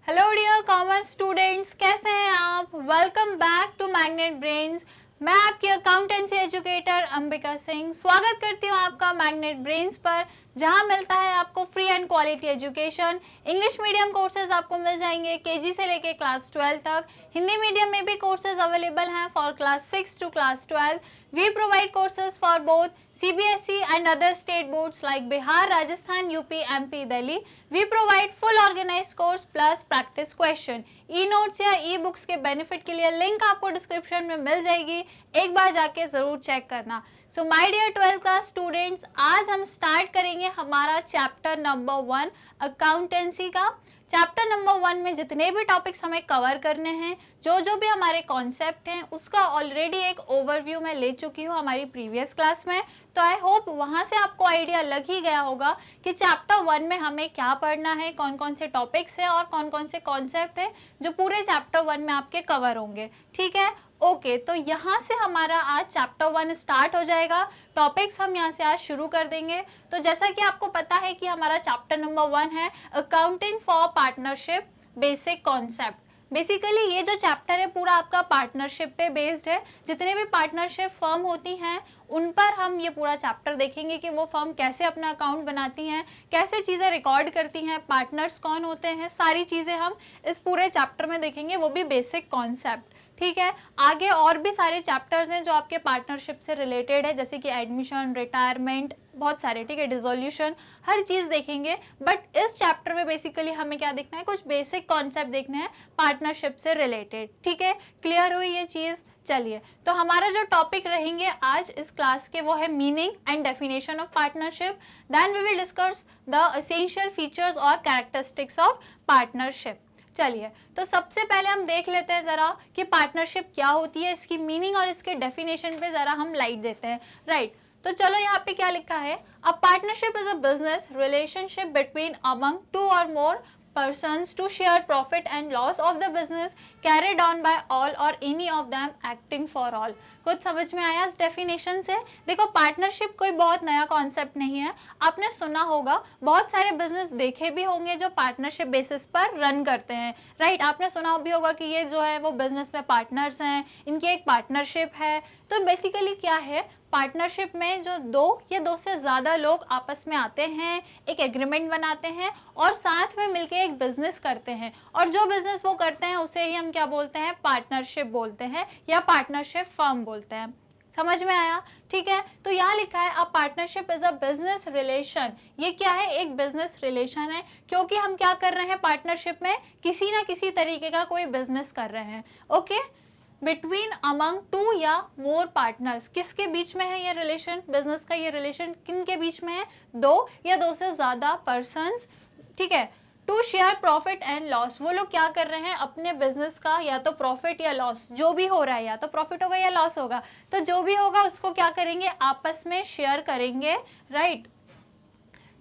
Hello dear commerce students, कैसे हैं आप। Welcome back to Magnet Brains. मैं आपकी अकाउंटेंसी एजुकेटर अंबिका सिंह स्वागत करती हूँ आपका मैग्नेट ब्रेन्स पर, जहां मिलता है आपको free and quality education. English medium courses आपको मिल जाएंगे केजी से लेके क्लास 12 तक। हिंदी मीडियम में भी कोर्सेज अवेलेबल हैं for class 6 to class 12। We provide courses for both CBSE and other state boards like Bihar, Rajasthan, UP, MP, Delhi. We provide full organized course plus practice question. E-notes या e-books के benefit के लिए link आपको description में मिल जाएगी, एक बार जाके जरूर चेक करना। So my dear 12th class students, आज हम स्टार्ट करेंगे हमारा चैप्टर नंबर 1 अकाउंटेंसी का। चैप्टर नंबर 1 में जितने भी टॉपिक्स हमें कवर करने हैं, जो भी हमारे कॉन्सेप्ट हैं, उसका ऑलरेडी एक ओवरव्यू मैं ले चुकी हूँ हमारी प्रीवियस क्लास में। तो आई होप वहाँ से आपको आइडिया लग ही गया होगा कि चैप्टर 1 में हमें क्या पढ़ना है, कौन कौन से टॉपिक्स हैं और कौन कौन से कॉन्सेप्ट हैं जो पूरे चैप्टर 1 में आपके कवर होंगे। ठीक है, ओके। तो यहाँ से हमारा आज चैप्टर 1 स्टार्ट हो जाएगा। टॉपिक्स हम यहाँ से आज शुरू कर देंगे। तो जैसा कि आपको पता है कि हमारा चैप्टर नंबर 1 है accounting for partnership basic concept. Basically ये जो चैप्टर है पूरा आपका पार्टनरशिप पे बेस्ड है। जितने भी पार्टनरशिप फर्म होती हैं उन पर हम ये पूरा चैप्टर देखेंगे कि वो फर्म कैसे अपना अकाउंट बनाती हैं, कैसे चीज़ें रिकॉर्ड करती हैं, पार्टनर्स कौन होते हैं, सारी चीज़ें हम इस पूरे चैप्टर में देखेंगे, वो भी बेसिक कॉन्सेप्ट। ठीक है, आगे और भी सारे चैप्टर्स हैं जो आपके पार्टनरशिप से रिलेटेड है, जैसे कि एडमिशन, रिटायरमेंट, बहुत सारे। ठीक है, डिसोल्यूशन, हर चीज़ देखेंगे। बट इस चैप्टर में बेसिकली हमें क्या देखना है, कुछ बेसिक कॉन्सेप्ट देखने हैं पार्टनरशिप से रिलेटेड। ठीक है, क्लियर हुई ये चीज़। चलिए, तो हमारा जो टॉपिक रहेंगे आज इस क्लास के वो है meaning and definition of partnership. Then we will discuss the essential features और कैरेक्टरिस्टिक्स ऑफ पार्टनरशिप। चलिए, तो सबसे पहले हम देख लेते हैं जरा कि पार्टनरशिप क्या होती है, इसकी मीनिंग और इसके डेफिनेशन पे जरा हम लाइट देते हैं। राइट, तो चलो यहाँ पे क्या लिखा है, a partnership is a business relationship between among two or more persons to share profit and loss of the business carried on by all or any of them acting for all। कुछ समझ में आया इस definition से। देखो, partnership कोई बहुत नया कॉन्सेप्ट नहीं है, आपने सुना होगा, बहुत सारे बिजनेस देखे भी होंगे जो पार्टनरशिप बेसिस पर रन करते हैं। राइट, आपने सुना भी होगा कि ये जो है वो बिजनेस में पार्टनर्स हैं, इनकी एक पार्टनरशिप है। तो बेसिकली क्या है, पार्टनरशिप में जो दो या दो से ज़्यादा लोग आपस में आते हैं, एक एग्रीमेंट बनाते हैं और साथ में मिलके एक बिजनेस करते हैं, और जो बिजनेस वो करते हैं उसे ही हम क्या बोलते हैं, पार्टनरशिप बोलते हैं या पार्टनरशिप फर्म बोलते हैं। समझ में आया? ठीक है, तो यहाँ लिखा है a partnership is a business relation. ये क्या है, एक बिजनेस रिलेशन है, क्योंकि हम क्या कर रहे हैं पार्टनरशिप में, किसी ना किसी तरीके का कोई बिजनेस कर रहे हैं। ओके, बिटवीन अमंग टू या मोर पार्टनर्स, किसके बीच में है ये रिलेशन, बिजनेस का ये रिलेशन किन के बीच में है, दो या दो से ज्यादा पर्सन्स। ठीक है, to share profit and loss, वो लोग क्या कर रहे हैं, अपने बिजनेस का या तो प्रॉफिट या लॉस जो भी हो रहा है, या तो प्रॉफिट होगा या लॉस होगा, तो जो भी होगा उसको क्या करेंगे, आपस में शेयर करेंगे। Right,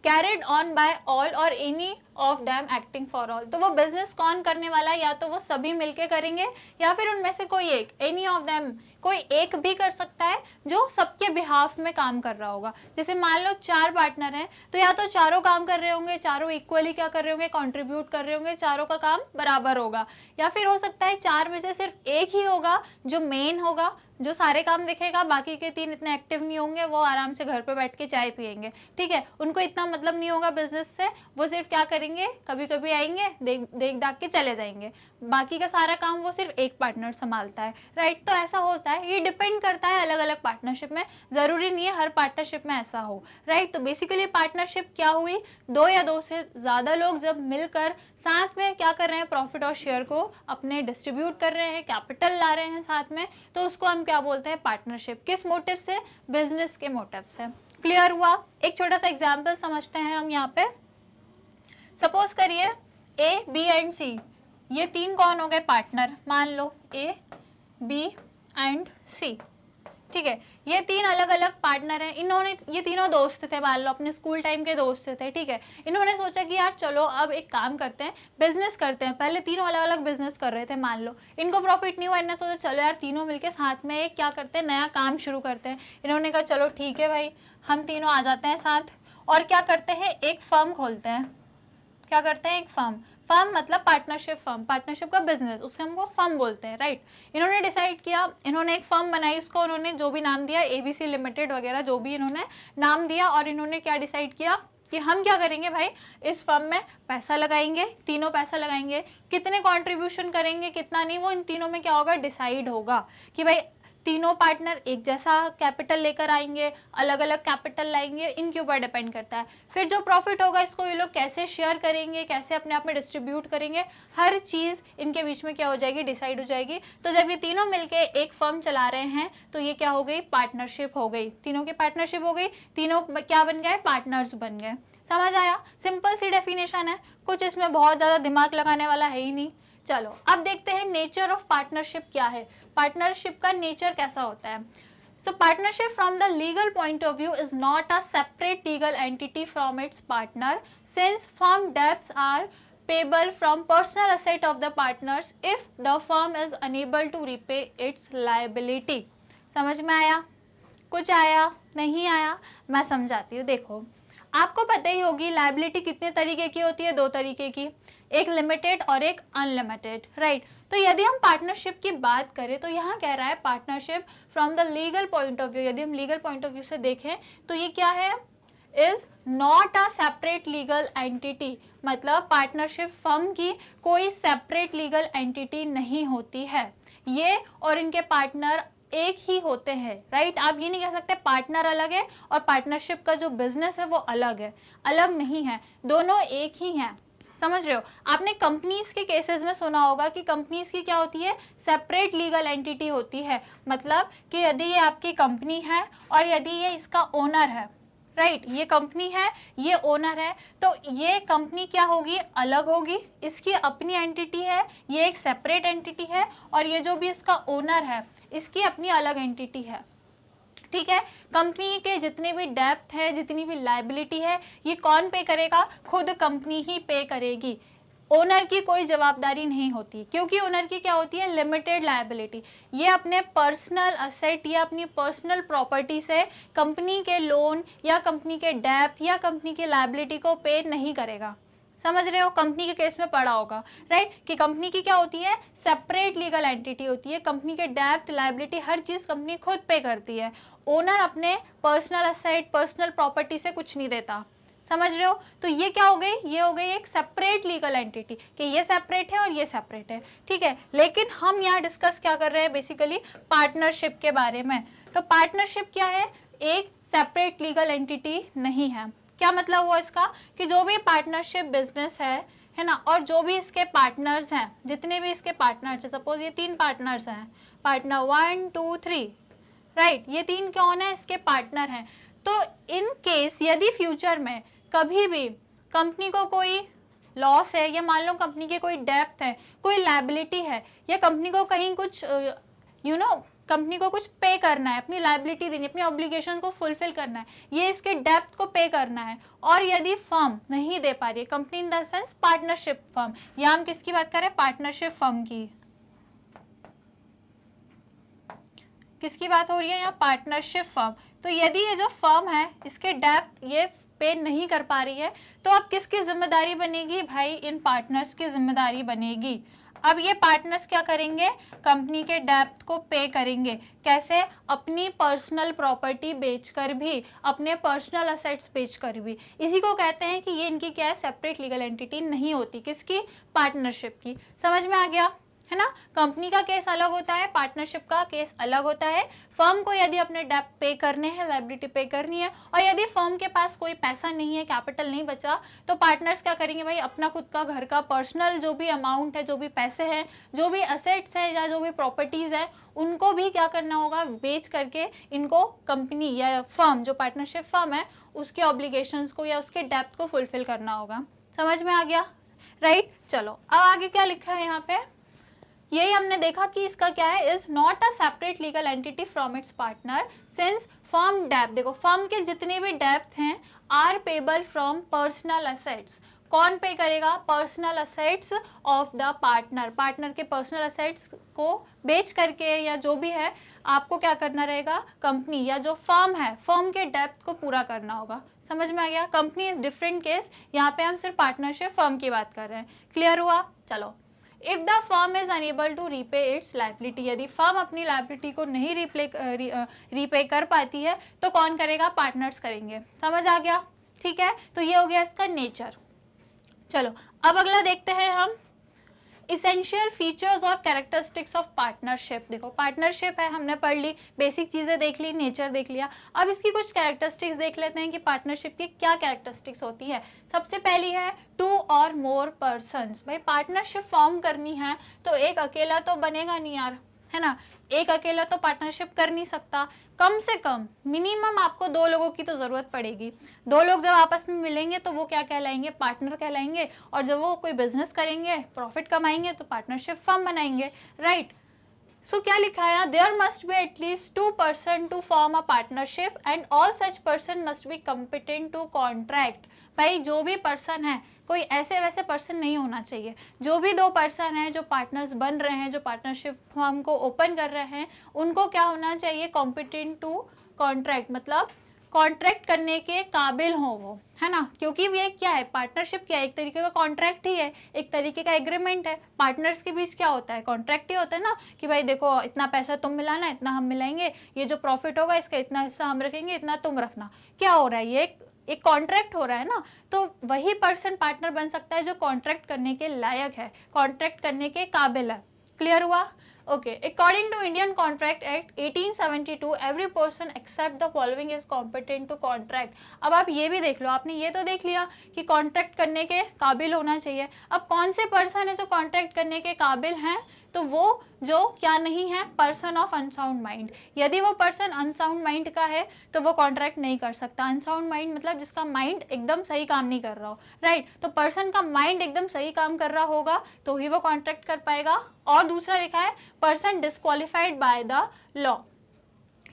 carried on by all और any of them acting for all. तो वो बिजनेस कौन करने वाला है, या तो वो सभी मिलके करेंगे या फिर उनमें से कोई एक, एनी ऑफ देम, कोई एक भी कर सकता है जो सबके बिहाफ में काम कर रहा होगा। जैसे मान लो 4 पार्टनर हैं, तो या तो चारों काम कर रहे होंगे, चारों इक्वली क्या कर रहे होंगे, कंट्रीब्यूट कर रहे होंगे, चारों का काम बराबर होगा। या फिर हो सकता है 4 में से सिर्फ एक ही होगा जो मेन होगा, जो सारे काम देखेगा, बाकी के 3 इतने एक्टिव नहीं होंगे, वो आराम से घर पे बैठ के चाय पियेंगे। ठीक है, उनको इतना मतलब नहीं होगा बिजनेस से, वो सिर्फ क्या करेंगे, कभी कभी आएंगे, देख दाख के चले जाएंगे, बाकी का सारा काम वो सिर्फ एक पार्टनर संभालता है। राइट, तो ऐसा होता है, ये डिपेंड करता है अलग अलग पार्टनरशिप में, जरूरी नहीं है हर पार्टनरशिप में ऐसा हो। राइट, तो बेसिकली पार्टनरशिप क्या हुई, दो या दो से ज्यादा लोग जब मिलकर साथ में क्या कर रहे हैं, प्रॉफिट और शेयर को अपने डिस्ट्रीब्यूट कर रहे हैं, कैपिटल ला रहे हैं साथ में, तो उसको हम क्या बोलते हैं, पार्टनरशिप। किस मोटिव से, बिजनेस के मोटिव से। क्लियर हुआ? एक छोटा सा एग्जाम्पल समझते हैं हम यहाँ पे। सपोज करिए ए, बी एंड सी, ये 3 कौन हो गए, पार्टनर। मान लो ए, बी एंड सी। ठीक है, ये 3 अलग अलग पार्टनर हैं। इन्होंने, ये तीनों दोस्त थे, मान लो अपने स्कूल टाइम के दोस्त थे। ठीक है, इन्होंने सोचा कि यार चलो अब एक काम करते हैं, बिजनेस करते हैं। पहले तीनों अलग अलग बिजनेस कर रहे थे, मान लो इनको प्रॉफिट नहीं हुआ, इन्होंने सोचा चलो यार तीनों मिलके साथ में एक क्या करते हैं, नया काम शुरू करते हैं। इन्होंने कहा चलो ठीक है भाई, हम तीनों आ जाते हैं साथ, और क्या करते हैं, एक फर्म खोलते हैं। क्या करते हैं, एक फर्म। फर्म मतलब पार्टनरशिप फर्म, पार्टनरशिप का बिजनेस, उसके हमको फर्म बोलते हैं, राइट। इन्होंने डिसाइड किया, इन्होंने एक फर्म बनाई, उसको उन्होंने जो भी नाम दिया, ABC लिमिटेड वगैरह जो भी इन्होंने नाम दिया, और इन्होंने क्या डिसाइड किया कि हम क्या करेंगे भाई, इस फर्म में पैसा लगाएंगे, तीनों पैसा लगाएंगे, कितने कंट्रीब्यूशन करेंगे कितना नहीं, वो इन तीनों में क्या होगा डिसाइड होगा कि भाई तीनों पार्टनर एक जैसा कैपिटल लेकर आएंगे, अलग अलग कैपिटल लाएंगे, इनके ऊपर डिपेंड करता है। फिर जो प्रॉफिट होगा इसको ये लोग कैसे शेयर करेंगे, कैसे अपने आप में डिस्ट्रीब्यूट करेंगे, हर चीज़ इनके बीच में क्या हो जाएगी, डिसाइड हो जाएगी। तो जब ये तीनों मिलके एक फर्म चला रहे हैं तो ये क्या हो गई, पार्टनरशिप हो गई, तीनों की पार्टनरशिप हो गई, तीनों क्या बन गए, पार्टनर्स बन गए। समझ आया, सिंपल सी डेफिनेशन है, कुछ इसमें बहुत ज़्यादा दिमाग लगाने वाला है ही नहीं। चलो अब देखते हैं नेचर ऑफ पार्टनरशिप क्या है, पार्टनरशिप का नेचर कैसा होता है। So partnership from the legal point of view is not a separate legal entity from its partner, since firm debts are payable from personal asset of the partners if the firm is unable to repay its liability। समझ में आया, कुछ आया नहीं आया, मैं समझाती हूँ। देखो आपको पता ही होगी लाइबिलिटी कितने तरीके की होती है, दो तरीके की, एक लिमिटेड और एक अनलिमिटेड, राइट। तो यदि हम पार्टनरशिप की बात करें तो यहाँ कह रहा है partnership from the legal point of view, यदि हम लीगल पॉइंट ऑफ व्यू से देखें तो ये क्या है, is not a separate legal entity, मतलब पार्टनरशिप फर्म की कोई सेपरेट लीगल एंटिटी नहीं होती है, ये और इनके पार्टनर एक ही होते हैं, राइट। आप ये नहीं कह सकते पार्टनर अलग है और पार्टनरशिप का जो बिजनेस है वो अलग है, अलग नहीं है, दोनों एक ही हैं। समझ रहे हो, आपने कंपनीज के केसेस में सुना होगा कि कंपनीज की क्या होती है, सेपरेट लीगल एंटिटी होती है, मतलब कि यदि ये आपकी कंपनी है और यदि ये इसका ओनर है, राइट, ये कंपनी है, ये ओनर है, तो ये कंपनी क्या होगी, अलग होगी, इसकी अपनी एंटिटी है, ये एक सेपरेट एंटिटी है, और ये जो भी इसका ओनर है इसकी अपनी अलग एंटिटी है, ठीक है। कंपनी के जितने भी डेब्ट है, जितनी भी लायबिलिटी है, ये कौन पे करेगा, खुद कंपनी ही पे करेगी, ओनर की कोई जवाबदारी नहीं होती, क्योंकि ओनर की क्या होती है, लिमिटेड लायबिलिटी, ये अपने पर्सनल असेट या अपनी पर्सनल प्रॉपर्टी से कंपनी के लोन या कंपनी के डेब्ट या कंपनी की लायबिलिटी को पे नहीं करेगा। समझ रहे हो, कंपनी के केस में पढ़ा होगा, राइट, कि कंपनी की क्या होती है, सेपरेट लीगल एंटिटी होती है, कंपनी के डेब्ट लायबिलिटी हर चीज़ कंपनी खुद पे करती है, ओनर अपने पर्सनल असेट पर्सनल प्रॉपर्टी से कुछ नहीं देता। समझ रहे हो, तो ये क्या हो गई, ये हो गई एक सेपरेट लीगल एंटिटी, कि ये सेपरेट है और ये सेपरेट है, ठीक है। लेकिन हम यहाँ डिस्कस क्या कर रहे हैं, बेसिकली पार्टनरशिप के बारे में। तो पार्टनरशिप क्या है, एक सेपरेट लीगल एंटिटी नहीं है। क्या मतलब हुआ इसका, कि जो भी पार्टनरशिप बिजनेस है ना, और जो भी इसके पार्टनर्स हैं, जितने भी इसके पार्टनर्स हैं, सपोज ये 3 पार्टनर्स हैं, पार्टनर 1 2 3, राइट, ये 3 कौन है, इसके पार्टनर हैं। तो इन केस यदि फ्यूचर में कभी भी कंपनी को कोई लॉस है, या मान लो कंपनी के कोई डेब्ट है, कोई लायबिलिटी है, या कंपनी को कहीं कुछ कंपनी को कुछ पे करना है, अपनी लायबिलिटी देनी, अपनी ऑब्लिगेशन को फुलफिल करना है, ये इसके डेब्ट को पे करना है, और यदि फर्म नहीं दे पा रही है, company in the sense partnership firm, या हम किसकी बात कर रहे हैं, पार्टनरशिप फर्म की, किसकी बात हो रही है यहाँ, पार्टनरशिप फर्म। तो यदि ये जो फर्म है इसके डेब्ट ये पे नहीं कर पा रही है, तो अब किसकी जिम्मेदारी बनेगी भाई, इन पार्टनर्स की जिम्मेदारी बनेगी। अब ये पार्टनर्स क्या करेंगे, कंपनी के डेब्ट को पे करेंगे, कैसे, अपनी पर्सनल प्रॉपर्टी बेचकर भी, अपने पर्सनल असेट्स बेचकर भी। इसी को कहते हैं कि ये इनकी क्या है, सेपरेट लीगल एंटिटी नहीं होती, किसकी, पार्टनरशिप की। समझ में आ गया है ना, कंपनी का केस अलग होता है, पार्टनरशिप का केस अलग होता है। फर्म को यदि अपने डेब्ट पे करने हैं, लायबिलिटी पे करनी है, और यदि फर्म के पास कोई पैसा नहीं है, कैपिटल नहीं बचा, तो पार्टनर्स क्या करेंगे भाई, अपना खुद का घर का पर्सनल जो भी अमाउंट है, जो भी पैसे हैं, जो भी असेट्स हैं, या जो भी प्रॉपर्टीज़ हैं, उनको भी क्या करना होगा, बेच करके इनको कंपनी या फर्म, जो पार्टनरशिप फर्म है, उसके ऑब्लिगेशंस को या उसके डेब्ट को फुलफिल करना होगा। समझ में आ गया, राइट। चलो अब आगे क्या लिखा है यहाँ पे, यही हमने देखा कि इसका क्या है, is not a separate legal entity from its partner since firm डेब्ट, देखो फर्म के जितने भी डेब्ट हैं are payable from personal assets, कौन पे करेगा, personal assets of the partner, partner के पर्सनल असेट्स को बेच करके या जो भी है आपको क्या करना रहेगा, कंपनी या जो फर्म है, फर्म के डेब्ट को पूरा करना होगा। समझ में आ गया? कंपनी इज डिफरेंट केस, यहाँ पे हम सिर्फ पार्टनरशिप फर्म की बात कर रहे हैं। क्लियर हुआ? चलो, if the firm is unable to repay its liability, यदि फर्म अपनी लायबिलिटी को नहीं रीपे कर पाती है तो कौन करेगा? पार्टनर्स करेंगे। समझ आ गया? ठीक है, तो ये हो गया इसका नेचर। चलो अब अगला देखते हैं हम, इसेंशियल फीचर्स और कैरेक्टरिस्टिक्स ऑफ पार्टनरशिप। देखो पार्टनरशिप है, हमने पढ़ ली, बेसिक चीजें देख ली, नेचर देख लिया। अब इसकी कुछ कैरेक्टरिस्टिक्स देख लेते हैं कि पार्टनरशिप की क्या कैरेक्टरिस्टिक्स होती है। सबसे पहली है टू और मोर पर्सन्स। भाई पार्टनरशिप फॉर्म करनी है तो एक अकेला तो बनेगा नहीं यार, है ना, एक अकेला तो पार्टनरशिप कर नहीं सकता, कम से कम मिनिमम आपको 2 लोगों की तो जरूरत पड़ेगी। 2 लोग जब आपस में मिलेंगे तो वो क्या कहलाएंगे? पार्टनर कहलाएंगे। और जब वो कोई बिजनेस करेंगे, प्रॉफिट कमाएंगे तो पार्टनरशिप फर्म बनाएंगे, राइट। सो क्या लिखा है? There must be at least 2 person to form a partnership and all such person must be competent to contract. भाई जो भी पर्सन है, कोई ऐसे वैसे पर्सन नहीं होना चाहिए। जो भी 2 पर्सन हैं जो पार्टनर्स बन रहे हैं, जो पार्टनरशिप फर्म को ओपन कर रहे हैं, उनको क्या होना चाहिए? कॉम्पिटेंट टू कॉन्ट्रैक्ट, मतलब कॉन्ट्रैक्ट करने के काबिल हो वो, है ना। क्योंकि ये क्या है? पार्टनरशिप क्या है? एक तरीके का कॉन्ट्रैक्ट ही है, एक तरीके का एग्रीमेंट है। पार्टनर्स के बीच क्या होता है? कॉन्ट्रैक्ट ही होता है ना, कि भाई देखो इतना पैसा तुम मिलाना, इतना हम मिलाएंगे, ये जो प्रॉफिट होगा इसका इतना हिस्सा हम रखेंगे, इतना तुम रखना। क्या हो रहा है? ये एक कॉन्ट्रैक्ट हो रहा है ना। तो वही पर्सन पार्टनर बन सकता है जो कॉन्ट्रैक्ट करने के लायक है, कॉन्ट्रैक्ट करने के काबिल है। क्लियर हुआ? Okay, according to Indian contract act 1872 every person except the following is competent to contract. अब आप ये भी देख लो, आपने ये तो देख लिया कि कॉन्ट्रैक्ट करने के काबिल होना चाहिए। अब कौन से पर्सन है जो कॉन्ट्रैक्ट करने के काबिल हैं? तो वो जो क्या नहीं है? Person of unsound mind. यदि वो पर्सन अनसाउंड माइंड का है तो वो कॉन्ट्रैक्ट नहीं कर सकता। अनसाउंड माइंड मतलब जिसका माइंड एकदम सही काम नहीं कर रहा हो, राइट। तो पर्सन का माइंड एकदम सही काम कर रहा होगा तो ही वो कॉन्ट्रैक्ट कर पाएगा। और दूसरा लिखा है person disqualified by the law.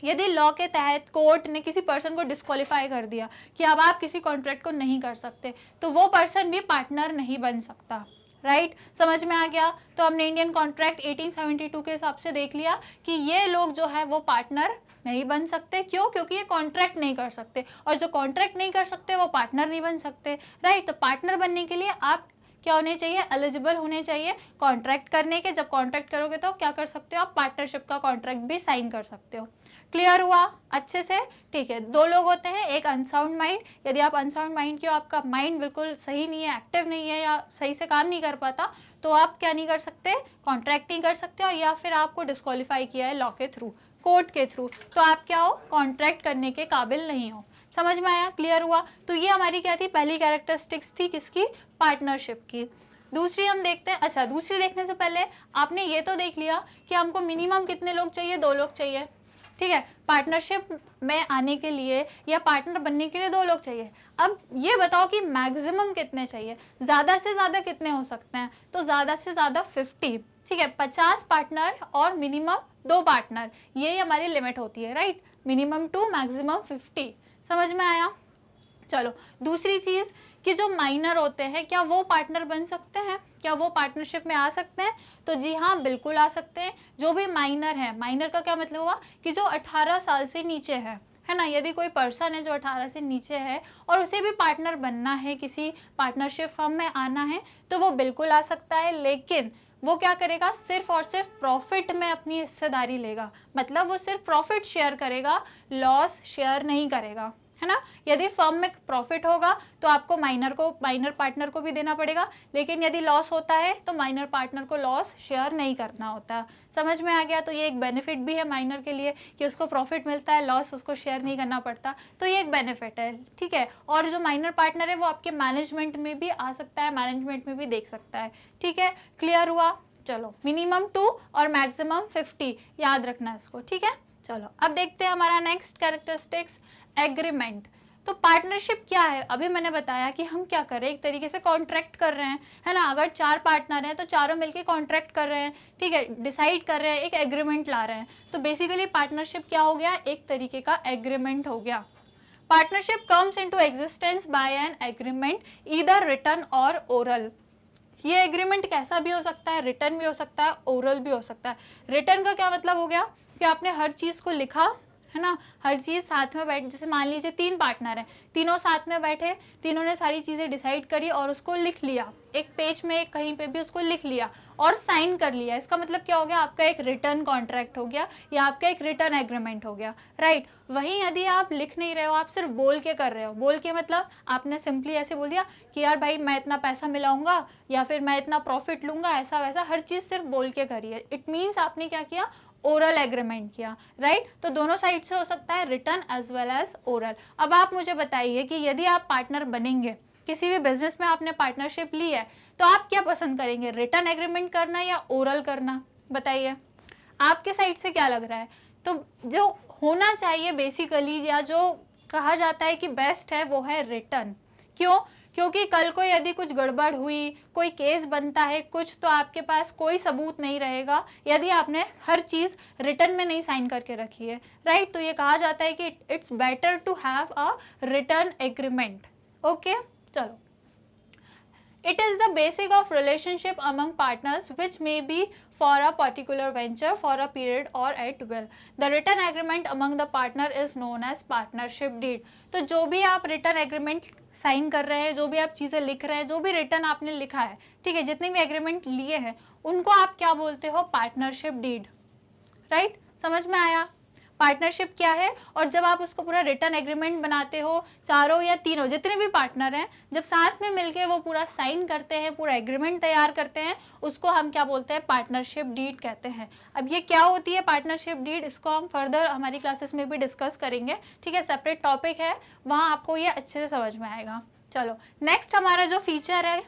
यदि लॉ के तहत कोर्ट ने किसी पर्सन को डिस्क्वालीफाई कर दिया कि अब आप किसी कॉन्ट्रैक्ट को नहीं कर सकते, तो वो पर्सन भी पार्टनर नहीं बन सकता, राइट। समझ में आ गया? तो हमने इंडियन कॉन्ट्रैक्ट 1872 के हिसाब से देख लिया कि ये लोग जो है वो पार्टनर नहीं बन सकते। क्यों? क्योंकि ये कॉन्ट्रैक्ट नहीं कर सकते, और जो कॉन्ट्रैक्ट नहीं कर सकते वो पार्टनर नहीं बन सकते, राइट। तो पार्टनर बनने के लिए आप क्या होने चाहिए? एलिजिबल होने चाहिए कॉन्ट्रैक्ट करने के। जब कॉन्ट्रैक्ट करोगे तो क्या कर सकते हो? आप पार्टनरशिप का कॉन्ट्रैक्ट भी साइन कर सकते हो। क्लियर हुआ अच्छे से? ठीक है, 2 लोग होते हैं, एक अनसाउंड माइंड। यदि आप अनसाउंड माइंड के हो, आपका माइंड बिल्कुल सही नहीं है, एक्टिव नहीं है, या सही से काम नहीं कर पाता, तो आप क्या नहीं कर सकते? कॉन्ट्रैक्ट नहीं कर सकते। और या फिर आपको डिस्क्वालीफाई किया है लॉ के थ्रू, कोर्ट के थ्रू, तो आप क्या हो? कॉन्ट्रैक्ट करने के काबिल नहीं हो। समझ में आया? क्लियर हुआ? तो ये हमारी क्या थी? पहली कैरेक्टरिस्टिक्स थी किसकी? पार्टनरशिप की। दूसरी हम देखते हैं। अच्छा, दूसरी देखने से पहले आपने ये तो देख लिया कि हमको मिनिमम कितने लोग चाहिए? 2 लोग चाहिए, ठीक है। पार्टनरशिप में आने के लिए या पार्टनर बनने के लिए 2 लोग चाहिए। अब ये बताओ कि मैक्सिमम कितने चाहिए? ज़्यादा से ज़्यादा कितने हो सकते हैं? तो ज़्यादा से ज़्यादा 50, ठीक है। 50 पार्टनर और मिनिमम 2 पार्टनर, ये हमारी लिमिट होती है, राइट। Minimum 2, maximum 50। समझ में आया? चलो, दूसरी चीज़ कि जो माइनर होते हैं, क्या वो पार्टनर बन सकते हैं? क्या वो पार्टनरशिप में आ सकते हैं? तो जी हाँ, बिल्कुल आ सकते हैं। जो भी माइनर है, माइनर का क्या मतलब हुआ? कि जो 18 साल से नीचे है ना। यदि कोई पर्सन है जो 18 से नीचे है और उसे भी पार्टनर बनना है, किसी पार्टनरशिप फर्म में आना है, तो वो बिल्कुल आ सकता है। लेकिन वो क्या करेगा? सिर्फ और सिर्फ प्रॉफिट में अपनी हिस्सेदारी लेगा, मतलब वो सिर्फ प्रॉफिट शेयर करेगा, लॉस शेयर नहीं करेगा, है ना। यदि फर्म में प्रॉफिट होगा तो आपको माइनर पार्टनर को भी देना पड़ेगा, लेकिन यदि लॉस होता है तो माइनर पार्टनर को लॉस शेयर नहीं करना होता। समझ में आ गया? तो ये एक बेनिफिट भी है माइनर के लिए कि उसको प्रॉफिट मिलता है, लॉस उसको शेयर नहीं करना पड़ता, तो ये एक बेनिफिट है, ठीक है। और जो माइनर पार्टनर है वो आपके मैनेजमेंट में भी आ सकता है, मैनेजमेंट में भी देख सकता है, ठीक है। क्लियर हुआ? चलो, मिनिमम 2 और मैक्सिमम 50 याद रखना इसको, ठीक है। चलो अब देखते हैं हमारा नेक्स्ट कैरेक्टरिस्टिक्स, एग्रीमेंट। तो पार्टनरशिप क्या है? अभी मैंने बताया कि हम क्या कर रहे हैं, एक तरीके से कॉन्ट्रैक्ट कर रहे हैं, है ना। अगर 4 पार्टनर हैं तो चारों मिलके कॉन्ट्रैक्ट कर रहे हैं, ठीक है, डिसाइड कर रहे हैं, एक एग्रीमेंट ला रहे हैं। तो बेसिकली पार्टनरशिप क्या हो गया? एक तरीके का एग्रीमेंट हो गया। Partnership comes into existence by an agreement, either written or oral. ये एग्रीमेंट कैसा भी हो सकता है, रिटन भी हो सकता है, ओरल भी हो सकता है। रिटन का क्या मतलब हो गया? कि आपने हर चीज़ को लिखा, है ना, हर चीज़ साथ में बैठ, जैसे मान लीजिए 3 पार्टनर हैं, तीनों साथ में बैठे, तीनों ने सारी चीज़ें डिसाइड करी और उसको लिख लिया, एक पेज में कहीं पे भी उसको लिख लिया और साइन कर लिया। इसका मतलब क्या हो गया, आपका एक रिटर्न कॉन्ट्रैक्ट हो गया या आपका एक रिटर्न एग्रीमेंट हो गया, राइट। वहीं यदि आप लिख नहीं रहे हो, आप सिर्फ बोल के कर रहे हो, बोल के मतलब आपने सिंपली ऐसे बोल दिया कि यार भाई मैं इतना पैसा मिलाऊंगा या फिर मैं इतना प्रॉफिट लूंगा, ऐसा वैसा हर चीज़ सिर्फ बोल के करिए, इट मीन्स आपने क्या किया, ओरल एग्रीमेंट किया, राइट। तो दोनों साइड से हो सकता है, written as well as oral. अब आप मुझे बताइए कि यदि आप पार्टनर बनेंगे, किसी भी बिजनेस में आपने पार्टनरशिप ली है, तो आप क्या पसंद करेंगे, रिटर्न एग्रीमेंट करना या ओरल करना, बताइए आपके साइड से क्या लग रहा है। तो जो होना चाहिए बेसिकली, या जो कहा जाता है कि बेस्ट है, वो है रिटर्न। क्यों, क्योंकि कल को यदि कुछ गड़बड़ हुई, कोई केस बनता है कुछ, तो आपके पास कोई सबूत नहीं रहेगा यदि आपने हर चीज़ रिटर्न में नहीं साइन करके रखी है, राइट। तो ये कहा जाता है कि it's better to have a written agreement. Okay, चलो। It is the basic of relationship among partners which may be for a particular venture, for a period or at will. The written agreement among the partner is known as partnership deed. तो जो भी आप written agreement sign कर रहे हैं, जो भी आप चीज़ें लिख रहे हैं, जो भी रिटर्न आपने लिखा है, ठीक है, जितने भी एग्रीमेंट लिए हैं उनको आप क्या बोलते हो, पार्टनरशिप डीड, राइट। समझ में आया पार्टनरशिप क्या है। और जब आप उसको पूरा रिटर्न एग्रीमेंट बनाते हो, चारों या तीनों जितने भी पार्टनर हैं जब साथ में मिलके वो पूरा साइन करते हैं, पूरा एग्रीमेंट तैयार करते हैं, उसको हम क्या बोलते हैं, पार्टनरशिप डीड कहते हैं। अब ये क्या होती है पार्टनरशिप डीड, इसको हम फर्दर हमारी क्लासेस में भी डिस्कस करेंगे, ठीक है, सेपरेट टॉपिक है, वहाँ आपको ये अच्छे से समझ में आएगा। चलो, नेक्स्ट हमारा जो फीचर है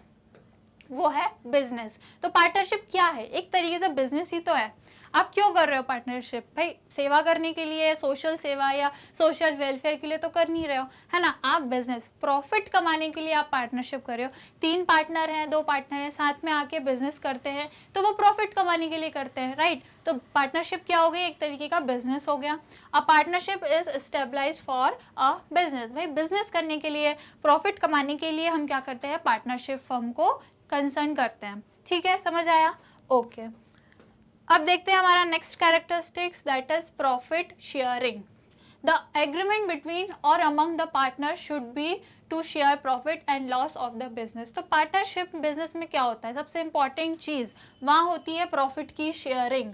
वो है बिजनेस। तो पार्टनरशिप क्या है, एक तरीके से बिजनेस ही तो है। आप क्यों कर रहे हो पार्टनरशिप, भाई सेवा करने के लिए, सोशल सेवा या सोशल वेलफेयर के लिए तो कर नहीं रहे हो, है ना। आप बिजनेस प्रॉफिट कमाने के लिए आप पार्टनरशिप कर रहे हो। 3 पार्टनर हैं, 2 पार्टनर हैं, साथ में आके बिजनेस करते हैं, तो वो प्रॉफिट कमाने के लिए करते हैं, राइट। तो पार्टनरशिप क्या हो गई, एक तरीके का बिजनेस हो गया। अ partnership is established for a business, भाई बिजनेस करने के लिए, प्रॉफिट कमाने के लिए हम क्या करते हैं, पार्टनरशिप फर्म को कंसर्न करते हैं, ठीक है, समझ आया, ओके। अब देखते हैं हमारा next characteristics, that is profit sharing. The agreement between और among the partner should be to share profit and loss of the business. तो पार्टनरशिप बिजनेस में क्या होता है, सबसे इंपॉर्टेंट चीज़ वहाँ होती है प्रॉफिट की शेयरिंग।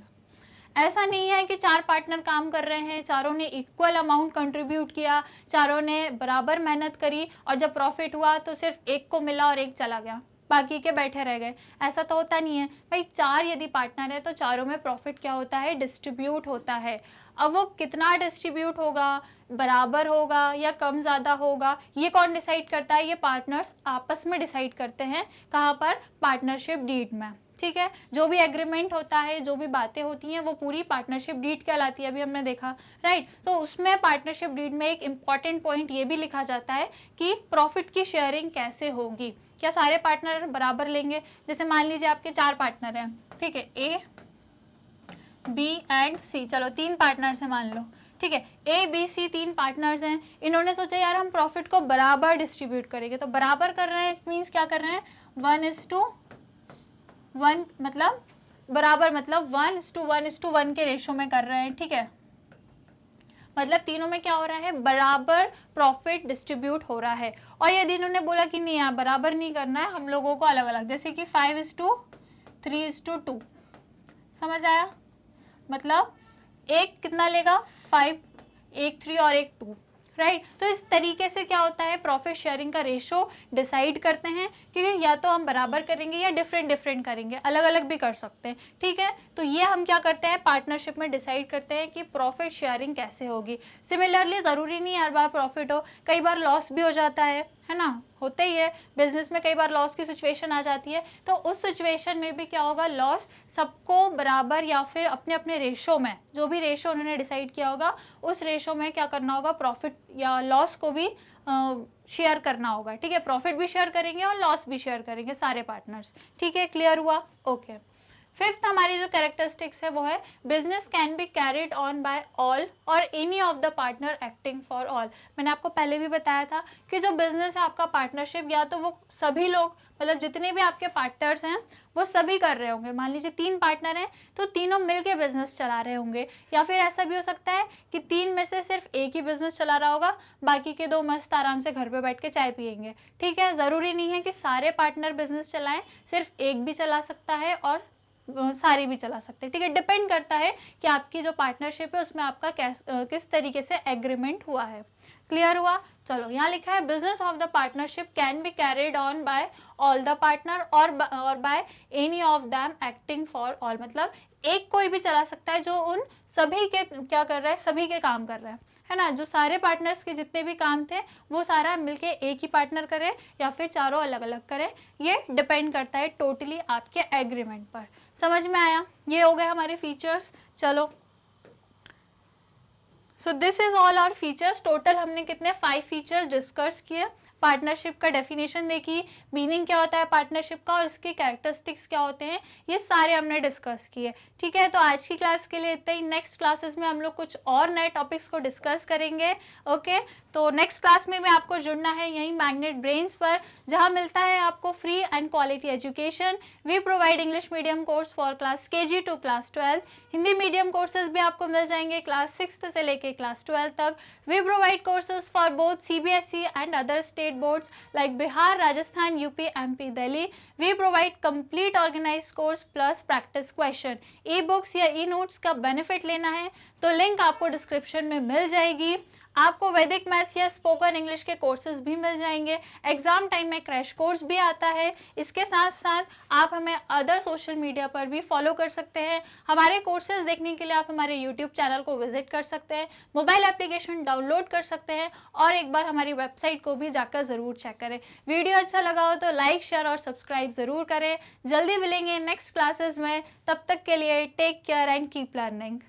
ऐसा नहीं है कि 4 पार्टनर काम कर रहे हैं, चारों ने इक्वल अमाउंट कंट्रीब्यूट किया, चारों ने बराबर मेहनत करी और जब प्रॉफिट हुआ तो सिर्फ एक को मिला और एक चला गया, बाकी के बैठे रह गए, ऐसा तो होता नहीं है भाई। 4 यदि पार्टनर है तो चारों में प्रॉफिट क्या होता है, डिस्ट्रीब्यूट होता है। अब वो कितना डिस्ट्रीब्यूट होगा, बराबर होगा या कम ज़्यादा होगा, ये कौन डिसाइड करता है, ये पार्टनर्स आपस में डिसाइड करते हैं। कहाँ पर, पार्टनरशिप डीड में, ठीक है। जो भी एग्रीमेंट होता है, जो भी बातें होती हैं, वो पूरी पार्टनरशिप डीड कहलाती है, अभी हमने देखा, राइट। तो उसमें पार्टनरशिप डीड में एक इम्पॉर्टेंट पॉइंट ये भी लिखा जाता है कि प्रॉफिट की शेयरिंग कैसे होगी, क्या सारे पार्टनर बराबर लेंगे। जैसे मान लीजिए आपके 4 पार्टनर हैं, ठीक है, ए बी एंड सी, चलो 3 पार्टनर्स हैं मान लो, ठीक है, ए बी सी 3 पार्टनर्स हैं। इन्होंने सोचा यार हम प्रॉफिट को बराबर डिस्ट्रीब्यूट करेंगे, तो बराबर कर रहे हैं, इट मीन्स क्या कर रहे हैं, 1:1, मतलब बराबर, मतलब 1:1:1 के रेशो में कर रहे हैं, ठीक है। मतलब तीनों में क्या हो रहा है, बराबर प्रॉफिट डिस्ट्रीब्यूट हो रहा है। और यदि इन्होंने बोला कि नहीं यार बराबर नहीं करना है, हम लोगों को अलग अलग, जैसे कि 5:3:2, समझ आया, मतलब एक कितना लेगा, 5, एक 3 और एक 2, राइट। तो इस तरीके से क्या होता है, प्रॉफिट शेयरिंग का रेशो डिसाइड करते हैं, क्योंकि या तो हम बराबर करेंगे या डिफरेंट डिफरेंट करेंगे, अलग अलग भी कर सकते हैं, ठीक है। तो ये हम क्या करते हैं, पार्टनरशिप में डिसाइड करते हैं कि प्रॉफिट शेयरिंग कैसे होगी। सिमिलरली ज़रूरी नहीं हर बार प्रॉफिट हो, कई बार लॉस भी हो जाता है ना, होते ही है बिजनेस में, कई बार लॉस की सिचुएशन आ जाती है। तो उस सिचुएशन में भी क्या होगा, लॉस सबको बराबर या फिर अपने अपने रेशो में, जो भी रेशो उन्होंने डिसाइड किया होगा उस रेशो में क्या करना होगा, प्रॉफिट या लॉस को भी शेयर करना होगा, ठीक है। प्रॉफिट भी शेयर करेंगे और लॉस भी शेयर करेंगे सारे पार्टनर्स, ठीक है, क्लियर हुआ, ओके। फिफ्थ हमारी जो कैरेक्टरिस्टिक्स है वो है business can be carried on by all और any of the partner acting for all. मैंने आपको पहले भी बताया था कि जो बिजनेस है आपका, पार्टनरशिप, या तो वो सभी लोग, मतलब जितने भी आपके पार्टनर्स हैं वो सभी कर रहे होंगे। मान लीजिए 3 पार्टनर हैं तो तीनों मिलके बिजनेस चला रहे होंगे, या फिर ऐसा भी हो सकता है कि 3 में से सिर्फ एक ही बिजनेस चला रहा होगा, बाकी के 2 मस्त आराम से घर पे बैठ के चाय पियेंगे। ठीक है, ज़रूरी नहीं है कि सारे पार्टनर बिजनेस चलाएं, सिर्फ एक भी चला सकता है और सारी भी चला सकते हैं। ठीक है, डिपेंड करता है कि आपकी जो पार्टनरशिप है उसमें आपका किस तरीके से एग्रीमेंट हुआ है। क्लियर हुआ? चलो, यहाँ लिखा है business of the partnership can be carried on by all the partner और by any of them acting for all. मतलब एक कोई भी चला सकता है जो उन सभी के क्या कर रहा है, सभी के काम कर रहा है ना। जो सारे पार्टनर्स के जितने भी काम थे वो सारा मिलके एक ही पार्टनर करे या फिर चारों अलग अलग करे, ये डिपेंड करता है टोटली आपके एग्रीमेंट पर। समझ में आया? ये हो गए हमारे फीचर्स। चलो, so this is all our features. Total हमने कितने 5 फीचर्स डिस्कस किए। पार्टनरशिप का डेफिनेशन देखी, मीनिंग क्या होता है पार्टनरशिप का और इसके कैरेक्टरिस्टिक्स क्या होते हैं, ये सारे हमने डिस्कस किए। ठीक है, तो आज की क्लास के लिए इतना ही। नेक्स्ट क्लासेस में हम लोग कुछ और नए टॉपिक्स को डिस्कस करेंगे। ओके, तो नेक्स्ट क्लास में आपको जुड़ना है यहीं मैग्नेट ब्रेन्स पर, जहाँ मिलता है आपको free and quality education. We provide English medium course for class KG to class 12। Hindi medium courses भी आपको मिल जाएंगे क्लास 6 से लेके क्लास 12 तक। We provide courses for both CBSE and other state boards like Bihar, Rajasthan, UP, MP, Delhi. We provide complete organized course plus practice question. E-books या e-notes का benefit लेना है तो लिंक आपको डिस्क्रिप्शन में मिल जाएगी। आपको वैदिक मैथ्स या स्पोकन इंग्लिश के कोर्सेज भी मिल जाएंगे। एग्जाम टाइम में क्रैश कोर्स भी आता है। इसके साथ साथ आप हमें अदर सोशल मीडिया पर भी फॉलो कर सकते हैं। हमारे कोर्सेज देखने के लिए आप हमारे यूट्यूब चैनल को विजिट कर सकते हैं, मोबाइल एप्लीकेशन डाउनलोड कर सकते हैं और एक बार हमारी वेबसाइट को भी जाकर ज़रूर चेक करें। वीडियो अच्छा लगा हो तो लाइक, शेयर और सब्सक्राइब ज़रूर करें। जल्दी मिलेंगे नेक्स्ट क्लासेस में, तब तक के लिए take care and keep learning.